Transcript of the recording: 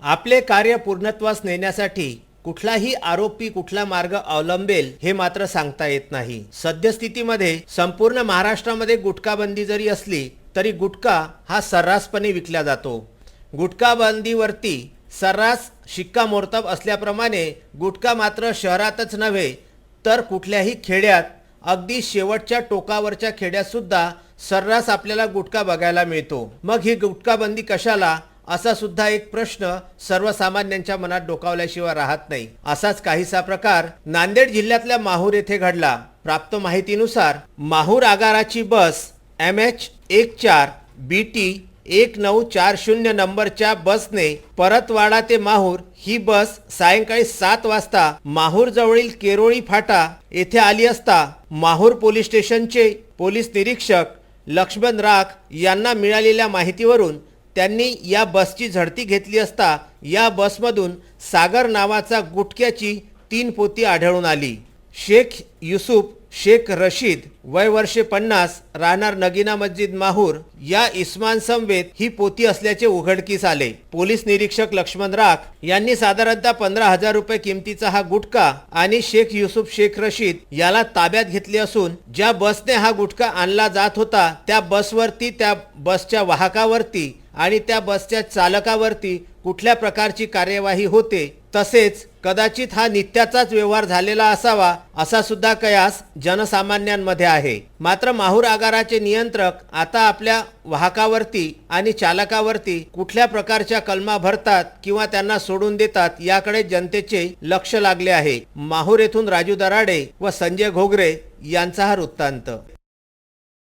आपले कार्य पूर्णत्वास नेण्यासाठी कुठलाही आरोपी कुठला मार्ग अवलंबेल हे मात्र सांगता येत नाही। सद्यस्थितीमध्ये संपूर्ण महाराष्ट्रामध्ये गुटखाबंदी जरी असली तरी गुटखा हा सर्रासपणे विकला जातो। गुटखाबंदीवरती सर्रास शिक्कामोर्तब असल्याप्रमाणे गुटखा मात्र शहरातच नव्हे तर कुठल्याही खेड्यात, अगदी शेवटच्या टोकावरच्या खेड्यात सुद्धा सर्रास आपल्याला गुटखा बघायला मिळतो। मग ही गुटखाबंदी कशाला, असा सुद्धा एक प्रश्न सर्वसामान्यांच्या मनात डोकावल्याशिवाय राहत नाही। असाच काहीसा प्रकार नांदेड जिल्ह्यातल्या माहूर येथे घडला। प्राप्त माहितीनुसार माहूर आगाराची बस MH14 BT 1940 नंबरच्या बसने परतवाडा ते माहूर ही बस सायंकाळी 7 वाजता माहूर जवळील केरोळी फाटा येथे आली असता माहूर पोलीस स्टेशनचे पोलीस निरीक्षक लक्ष्मण राख यांना मिळालेल्या माहितीवरून त्यांनी या बसची झडती घेतली असता या बसमधून सागर नावाचा गुटख्याची 3 पोती आढळून आली। शेख युसुफ शेख रशीद वय वर्षे 50 राहणार नगीना मस्जिद माहूर या इस्मान समवेत ही पोती असल्याचे उघडकीस आले। पोलीस निरीक्षक लक्ष्मण राख यांनी साधारणतः 15,000 रुपये किमतीचा हा गुटखा आणि शेख युसुफ शेख रशीद याला ताब्यात घेतले असून ज्या बसने हा गुटखा आणला जात होता त्या बसवरती, त्या बसच्या वाहकावरती आणि त्या बसच्या चालकावरती कुठल्या प्रकारची कार्यवाही होते तसेच कदाचित हा नित्याचाच व्यवहार झालेला असावा असा सुद्धा कयास जनसामान्यांमध्ये आहे। मात्र माहूर आगाराचे नियंत्रक आता आपल्या वाहकावरती आणि चालकावरती कुठल्या प्रकारच्या कलमा भरतात किंवा त्यांना सोडून देतात याकडे जनतेचे लक्ष लागले आहे। माहूर येथून राजू दराडे व संजय घोगरे यांचा हा वृत्तांत।